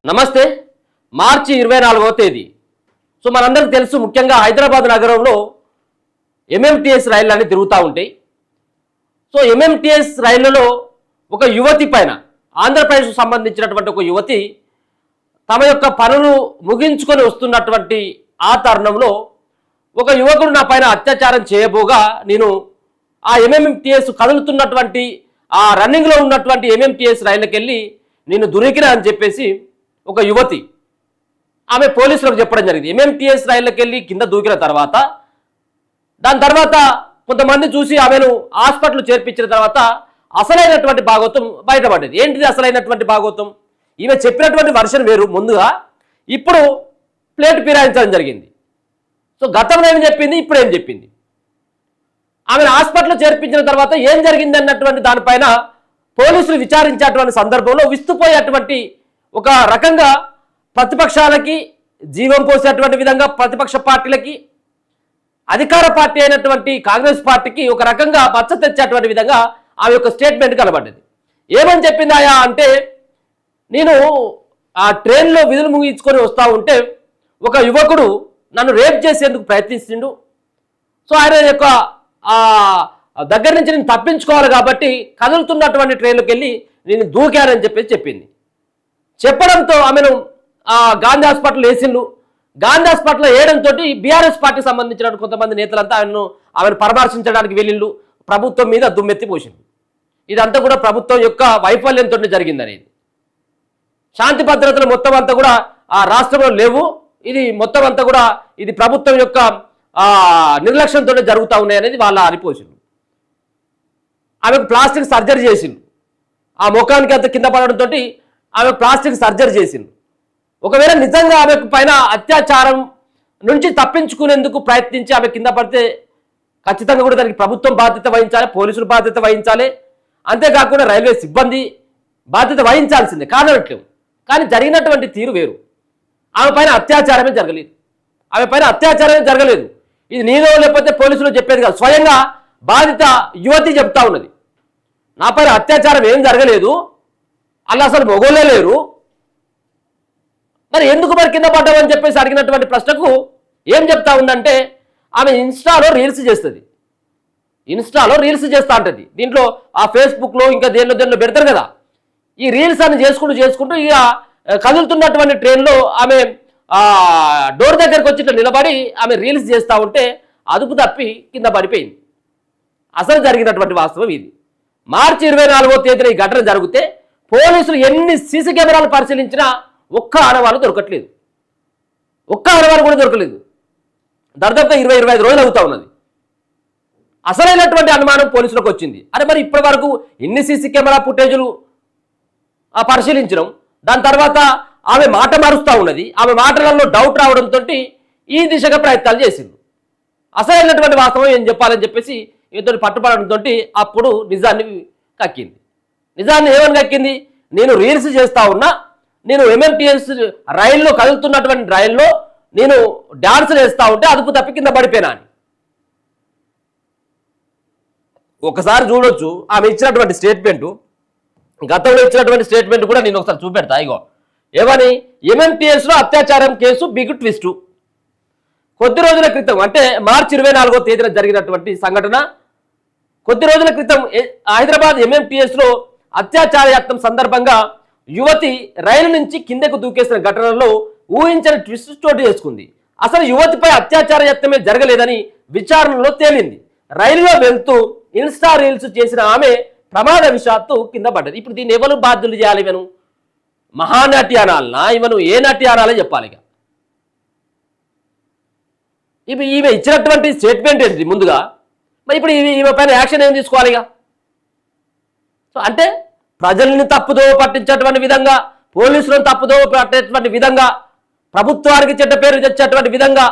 నమస్తే. మార్చి 24వ తేదీ. సో మనందరికీ తెలుసు, ముఖ్యంగా హైదరాబాద్ నగరంలో ఎంఎంటీఎస్ రైళ్లు అన్ని తిరుగుతూ ఉంటాయి. సో ఎంఎంటీఎస్ రైళ్లలో ఒక యువతి పైన, ఆంధ్రప్రదేశ్కు సంబంధించినటువంటి ఒక యువతి తమ యొక్క పనులు ముగించుకొని వస్తున్నటువంటి ఆ తరుణంలో ఒక యువకుడు నా పైన అత్యాచారం చేయబోగా నేను ఆ ఎంఎంటీఎస్ కదులుతున్నటువంటి ఆ రన్నింగ్లో ఉన్నటువంటి ఎంఎంటీఎస్ రైళ్ళకి వెళ్ళి నేను దొరికినా అని చెప్పేసి ఒక యువతి ఆమె పోలీసులకు చెప్పడం జరిగింది. ఎంఎంటీఎస్ రైళ్ళకి వెళ్ళి కింద దూకిన తర్వాత దాని తర్వాత కొంతమంది చూసి ఆమెను హాస్పిటల్ చేర్పించిన తర్వాత అసలైనటువంటి భాగవతం బయటపడ్డది. ఏంటిది అసలైనటువంటి భాగవతం? ఈమె చెప్పినటువంటి వర్షన్ వేరు ముందుగా, ఇప్పుడు ప్లేట్ ఫిరాయించడం జరిగింది. సో గతంలో ఏం చెప్పింది, ఇప్పుడు ఏం చెప్పింది? ఆమెను హాస్పిటల్ చేర్పించిన తర్వాత ఏం జరిగింది అన్నటువంటి దానిపైన పోలీసులు విచారించేటువంటి సందర్భంలో విస్తుపోయేటువంటి ఒక రకంగా ప్రతిపక్షాలకి జీవం పోసేటువంటి విధంగా, ప్రతిపక్ష పార్టీలకి, అధికార పార్టీ అయినటువంటి కాంగ్రెస్ పార్టీకి ఒక రకంగా పచ్చ తెచ్చేటువంటి విధంగా ఆమె యొక్క స్టేట్మెంట్ కనబడ్డది. ఏమని చెప్పిందాయా అంటే, నేను ఆ ట్రైన్లో విధులు ముగించుకొని వస్తూ ఉంటే ఒక యువకుడు నన్ను రేప్ చేసేందుకు ప్రయత్నిస్తుండు. సో ఆయన యొక్క దగ్గర నుంచి నేను తప్పించుకోవాలి కాబట్టి కదులుతున్నటువంటి ట్రైన్లోకి వెళ్ళి నేను దూకానని చెప్పేసి చెప్పింది. చెప్పడంతో ఆమెను గాంధీ హాస్పిటల్ వేసిండు. గాంధీ హాస్పిటల్ వేయడంతో బీఆర్ఎస్ పార్టీకి సంబంధించిన కొంతమంది నేతలంతా ఆమెను పరామర్శించడానికి వెళ్ళిండు. ప్రభుత్వం మీద దుమ్మెత్తి పోసిండు. ఇదంతా కూడా ప్రభుత్వం యొక్క వైఫల్యంతో జరిగిందనేది. శాంతి భద్రతలు మొత్తం అంతా కూడా ఆ రాష్ట్రంలో లేవు. ఇది మొత్తం అంతా కూడా ఇది ప్రభుత్వం యొక్క నిర్లక్ష్యంతో జరుగుతూ ఉన్నాయి అనేది వాళ్ళ అనిపోసిండు. ఆమెకు ప్లాస్టిక్ సర్జరీ చేసిండు. ఆ ముఖానికి అంత కింద పడడంతో ఆమె ప్లాస్టిక్ సర్జరీ చేసిండు. ఒకవేళ నిజంగా ఆమె పైన అత్యాచారం నుంచి తప్పించుకునేందుకు ప్రయత్నించి ఆమె కింద పడితే ఖచ్చితంగా కూడా దానికి ప్రభుత్వం బాధ్యత వహించాలి, పోలీసులు బాధ్యత వహించాలి, అంతేకాకుండా రైల్వే సిబ్బంది బాధ్యత వహించాల్సిందే కానట్లేవు. కానీ జరిగినటువంటి తీరు వేరు. ఆమె పైన అత్యాచారమే జరగలేదు. ఆమె పైన అత్యాచారమే జరగలేదు. ఇది నీదో లేకపోతే పోలీసులు చెప్పేది కాదు. స్వయంగా బాధిత యువతి చెప్తా ఉన్నది, నా పైన అత్యాచారం ఏం జరగలేదు, అలా అసలు మొగోళ్ళే లేరు, మరి ఎందుకు మరి కింద పడ్డామని చెప్పేసి అడిగినటువంటి ప్రశ్నకు ఏం చెప్తా ఉందంటే, ఆమె ఇన్స్టాలో రీల్స్ చేస్తుంది. ఇన్స్టాలో రీల్స్ చేస్తూ ఉంటుంది. దీంట్లో ఆ ఫేస్బుక్లో ఇంకా దేనిలో పెడతారు కదా, ఈ రీల్స్ అని చేసుకుంటూ ఇక కదులుతున్నటువంటి ట్రైన్లో ఆమె డోర్ దగ్గరకు వచ్చి నిలబడి ఆమె రీల్స్ చేస్తూ ఉంటే అదుపు తప్పి కింద పడిపోయింది. అసలు జరిగినటువంటి వాస్తవం ఇది. మార్చి 24వ తేదీన ఈ ఘటన జరిగితే పోలీసులు ఎన్ని సీసీ కెమెరాలు పరిశీలించినా ఒక్క ఆనవాళ్ళు దొరకట్లేదు. ఒక్క ఆనవాళ్ళు కూడా దొరకలేదు. దాదాపుగా 20-25 రోజులు అవుతా ఉన్నది. అసలైనటువంటి అనుమానం పోలీసులకు వచ్చింది. అరే మరి ఇప్పటి వరకు ఎన్ని సీసీ కెమెరా ఫుటేజులు పరిశీలించడం, దాని తర్వాత ఆమె మాట మారుస్తూ ఉన్నది. ఆమె మాటలలో డౌట్ రావడంతో ఈ దిశగా ప్రయత్నాలు చేసింది. అసలైనటువంటి వాస్తవం ఏం చెప్పాలని చెప్పేసి ఈతో పట్టుబడడంతో అప్పుడు నిజాన్ని కక్కింది. నిజాన్ని ఏమని కక్కింది, నేను రీల్స్ చేస్తూ ఉన్నా, నేను ఎంఎంటీఎస్ రైల్లో కదులుతున్నటువంటి రైల్లో నేను డాన్సులు వేస్తూ ఉంటే అదుపు తప్పి కింద పడిపోయినా అని. ఒకసారి చూడొచ్చు ఆమె ఇచ్చినటువంటి స్టేట్మెంటు, గతంలో ఇచ్చినటువంటి స్టేట్మెంట్ కూడా నేను ఒకసారి చూపెడతా. ఇగో ఏమని, ఎంఎంటీఎస్లో అత్యాచారం కేసు బిగ్ ట్విస్టు. కొద్ది రోజుల క్రితం అంటే మార్చి 24వ తేదీన జరిగినటువంటి సంఘటన. కొద్ది రోజుల క్రితం హైదరాబాద్ ఎంఎంటీఎస్లో అత్యాచార యత్నం సందర్భంగా యువతి రైలు నుంచి కిందకు దూకేసిన ఘటనలో ఊహించని ట్విస్ట్ చోటు చేసుకుంది. అసలు యువతిపై అత్యాచార యత్నమే జరగలేదని విచారణలో తేలింది. రైలులో వెళ్తూ ఇన్స్టా రీల్స్ చేసిన ఆమె ప్రమాదవశాత్తు కింద పడ్డది. ఇప్పుడు దీన్ని ఎవరు బాధ్యులు చేయాలి? ఇవను మహానటి అనాలనా, ఇవను ఏ నటి అనాలో చెప్పాలి. ఇక ఇప్పుడు ఈమె ఇచ్చినటువంటి స్టేట్మెంట్ ఏంటి ముందుగా, మరి ఇప్పుడు ఈమె పైన యాక్షన్ ఏం తీసుకోవాలి? ఇక సో అంటే ప్రజల్ని తప్పుదో పట్టించేటువంటి విధంగా, పోలీసులను తప్పుదో పట్టేటువంటి విధంగా, ప్రభుత్వానికి చెడ్డ పేరు తెచ్చేటువంటి విధంగా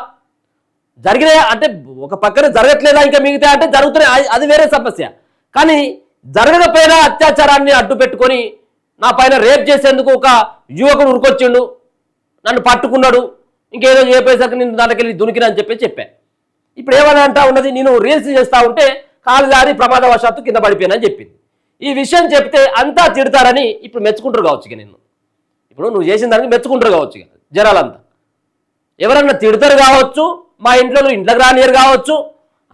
జరిగిన అంటే ఒక పక్కన జరగట్లేదా ఇంకా మిగతా అంటే జరుగుతున్నాయి, అది వేరే సమస్య. కానీ జరగకపోయినా అత్యాచారాన్ని అడ్డు పెట్టుకొని నా పైన రేప్ చేసేందుకు ఒక యువకుడు ఉరుకొచ్చిండు, నన్ను పట్టుకున్నాడు, ఇంకేదో చెప్పేసరికి నేను దానికి వెళ్ళి దునికినా అని చెప్పా. ఇప్పుడు ఏమని అంటా ఉన్నది, నేను రీల్స్ చేస్తూ ఉంటే కాలు జారి ప్రమాదవశాత్తు కింద పడిపోయానని చెప్పింది. ఈ విషయం చెప్తే అంతా తిడతారని ఇప్పుడు మెచ్చుకుంటారు కావచ్చు. ఇక నిన్ను ఇప్పుడు నువ్వు చేసిన దానికి మెచ్చుకుంటారు కావచ్చు ఇక జనాలంతా, ఎవరన్నా తిడతారు కావచ్చు, మా ఇంట్లో నువ్వు ఇంట్లోకి రానియరు కావచ్చు,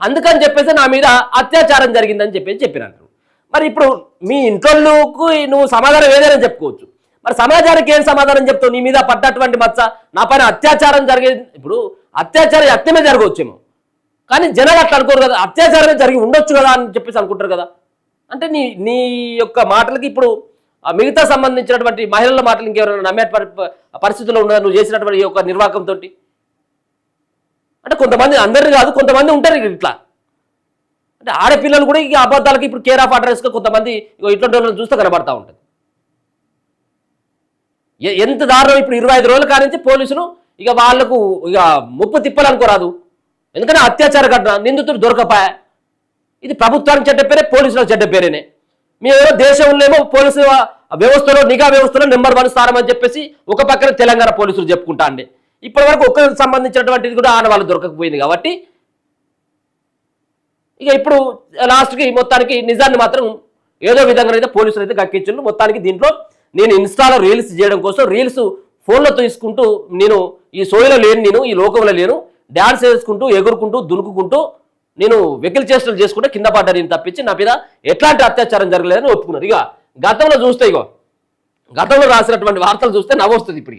అందుకని చెప్పేసి నా మీద అత్యాచారం జరిగిందని చెప్పినాను. మరి ఇప్పుడు మీ ఇంట్లోకి నువ్వు సమాధానం ఏదైనా చెప్పుకోవచ్చు, మరి సమాజానికి ఏం సమాధానం చెప్తావు? నీ మీద పడ్డటువంటి మచ్చ, నా పైన అత్యాచారం జరిగేది, ఇప్పుడు అత్యాచారం యత్నమే జరగవచ్చేమో, కానీ జనాలు అట్లా అనుకోరు కదా, అత్యాచారమే జరిగి ఉండొచ్చు కదా అని చెప్పేసి అనుకుంటారు కదా. అంటే నీ నీ యొక్క మాటలకి ఇప్పుడు మిగతా సంబంధించినటువంటి మహిళల మాటలు ఇంకెవరైనా నమ్మే పరిస్థితుల్లో ఉన్నదా నువ్వు చేసినటువంటి ఈ యొక్క నిర్వాహకంతో? అంటే కొంతమంది, అందరిని కాదు, కొంతమంది ఉంటారు ఇట్లా. అంటే ఆడపిల్లలు కూడా ఇక అబద్ధాలకి ఇప్పుడు కేర్ ఆఫ్ అడ్రస్గా కొంతమంది ఇట్లాంటి వాళ్ళని చూస్తే కనబడతా ఉంటుంది. ఎంత దారుణం! ఇప్పుడు 25 రోజుల కానించి పోలీసులు ఇక వాళ్లకు ఇక ముప్పు తిప్పాలనుకోరాదు, ఎందుకంటే అత్యాచార ఘటన, నిందితుడు దొరకపాయా. ఇది ప్రభుత్వానికి చెడ్డ పేరే, పోలీసులకు చెడ్డ పేరేనే. మేము దేశంలో ఏమో పోలీసు వ్యవస్థలో, నిఘా వ్యవస్థలో నెంబర్ 1 స్థానం అని చెప్పేసి ఒక పక్కన తెలంగాణ పోలీసులు చెప్పుకుంటా అండి. ఇప్పటి వరకు ఒక్కరికి సంబంధించినటువంటిది కూడా ఆనవాళ్ళు దొరకకపోయింది కాబట్టి ఇక ఇప్పుడు లాస్ట్కి మొత్తానికి నిజాన్ని మాత్రం ఏదో విధంగా అయితే పోలీసులు అయితే గక్కించారు. మొత్తానికి దీంట్లో నేను ఇన్స్టాలో రీల్స్ చేయడం కోసం రీల్స్ ఫోన్లో తీసుకుంటూ, నేను ఈ సోయిలో లేను, నేను ఈ లోకంలో లేను, డ్యాన్స్ వేసుకుంటూ ఎగురుకుంటూ దునుకుకుంటూ నేను వెకిల్ చేష్టలు చేసుకుంటే కింద పడ్డా, నేను తప్పించి నా మీద ఎట్లాంటి అత్యాచారం జరగలేదని ఒప్పుకున్నారు. ఇక గతంలో చూస్తే, గతంలో రాసినటువంటి వార్తలు చూస్తే నవ్వొస్తుంది. ఇప్పుడు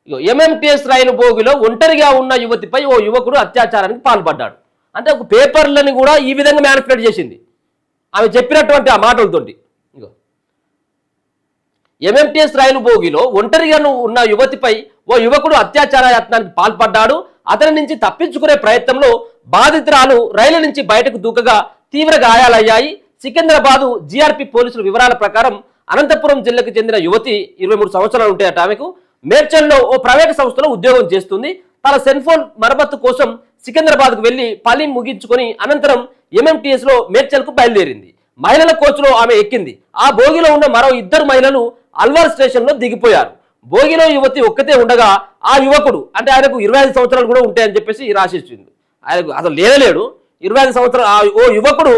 ఇగో ఎంఎంటీఎస్ రైలు బోగిలో ఒంటరిగా ఉన్న యువతిపై ఓ యువకుడు అత్యాచారానికి పాల్పడ్డాడు. అంటే ఒక పేపర్లని కూడా ఈ విధంగా మ్యానిపులేట్ చేసింది ఆమె చెప్పినటువంటి ఆ మాటలతోటి. ఇగో ఎంఎంటీఎస్ రైలు బోగిలో ఒంటరిగా ఉన్న యువతిపై ఓ యువకుడు అత్యాచార యత్నానికి పాల్పడ్డాడు. అతని నుంచి తప్పించుకునే ప్రయత్నంలో బాధితురాలు రైలు నుంచి బయటకు దూకగా తీవ్ర గాయాలయ్యాయి. సికింద్రాబాద్ జీఆర్పీ పోలీసుల వివరాల ప్రకారం అనంతపురం జిల్లాకు చెందిన యువతి 23 సంవత్సరాలు ఉంటాయట. ఆమెకు మేడ్చల్లో ఓ ప్రైవేటు సంస్థలో ఉద్యోగం చేస్తుంది. తన సెల్ ఫోన్ మరమ్మత్తు కోసం సికింద్రాబాద్కు వెళ్లి పని ముగించుకొని అనంతరం ఎంఎంటీఎస్ లో మేడ్చల్కు బయలుదేరింది. మహిళల కోచ్లో ఆమె ఎక్కింది. ఆ బోగిలో ఉన్న మరో 2 మహిళలు అల్వార్ స్టేషన్ లో దిగిపోయారు. బోగిలో యువతి ఒక్కతే ఉండగా ఆ యువకుడు, అంటే ఆయనకు 25 సంవత్సరాలు కూడా ఉంటాయని చెప్పేసి రాసిచ్చింది. ఆయనకు అసలు లేడు, 25 సంవత్సరాలు ఓ యువకుడు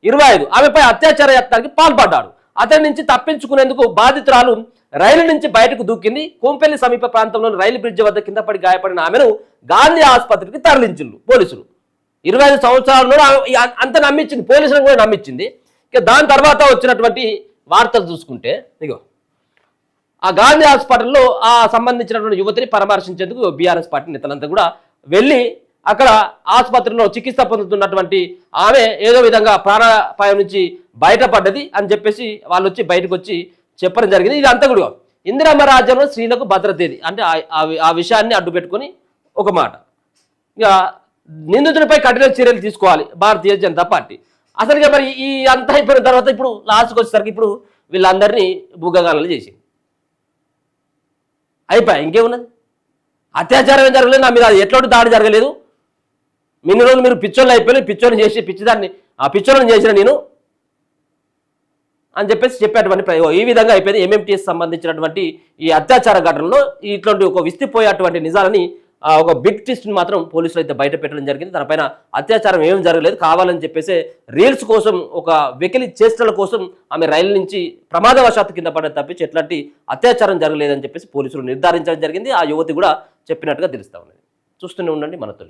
25 ఆమెపై అత్యాచార యత్నానికి పాల్పడ్డాడు. అతని నుంచి తప్పించుకునేందుకు బాధితురాలు రైలు నుంచి బయటకు దూకింది. కోంపల్లి సమీప ప్రాంతంలోని రైలు బ్రిడ్జి వద్ద కింద పడి గాయపడిన ఆమెను గాంధీ ఆసుపత్రికి తరలించింది పోలీసులు. 25 సంవత్సరాలు అంత నమ్మించింది, పోలీసులను కూడా నమ్మించింది. ఇక దాని తర్వాత వచ్చినటువంటి వార్తలు చూసుకుంటే, ఇగో ఆ గాంధీ హాస్పిటల్లో ఆ సంబంధించినటువంటి యువతిని పరామర్శించేందుకు బీఆర్ఎస్ పార్టీ నేతలంతా కూడా వెళ్ళి అక్కడ ఆసుపత్రిలో చికిత్స పొందుతున్నటువంటి ఆమె ఏదో విధంగా ప్రాణాపాయం నుంచి బయటపడ్డది అని చెప్పేసి వాళ్ళు వచ్చి బయటకు వచ్చి చెప్పడం జరిగింది. ఇది అంతా కూడా ఇందిరమ్మ రాజ్యంలో స్త్రీలకు భద్రతేది అంటే ఆ విషయాన్ని అడ్డు పెట్టుకొని ఒక మాట. ఇక నిందితునిపై కఠిన చర్యలు తీసుకోవాలి భారతీయ జనతా పార్టీ. అసలుగా మరి ఈ అంతా అయిపోయిన తర్వాత ఇప్పుడు లాస్ట్కి వచ్చేసరికి ఇప్పుడు వీళ్ళందరినీ బుగ్గగానాలు చేసి అయిపోయాయి. ఇంకేమున్నది? అత్యాచారం ఏం జరగలేదు, నా మీద ఎట్లాంటి దాడి జరగలేదు, మిన్ని రోజులు మీరు పిచ్చోళ్ళు అయిపోయి పిచ్చోళ్ళని చేసి పిచ్చిదాన్ని ఆ పిచ్చోళ్ళని చేసిన నేను అని చెప్పేసి చెప్పేటువంటి ఈ విధంగా అయిపోయింది. ఎంఎంటీఎస్ సంబంధించినటువంటి ఈ అత్యాచార ఘటనలో ఇట్లాంటి ఒక విస్తిపోయేటువంటి నిజాలని ఒక బిగ్ ట్విస్ట్ని మాత్రం పోలీసులు అయితే బయట పెట్టడం జరిగింది. తనపైన అత్యాచారం ఏం జరగలేదు, కావాలని చెప్పేసి రీల్స్ కోసం, ఒక వెకిలి చేష్టల కోసం ఆమె రైలు నుంచి ప్రమాదవశాత్తు కింద పడడం తప్పించి ఎట్లాంటి అత్యాచారం జరగలేదని చెప్పేసి పోలీసులు నిర్ధారించడం జరిగింది. ఆ యువతి కూడా చెప్పినట్టుగా తెలుస్తూ ఉన్నది. చూస్తూనే ఉండండి మనతో.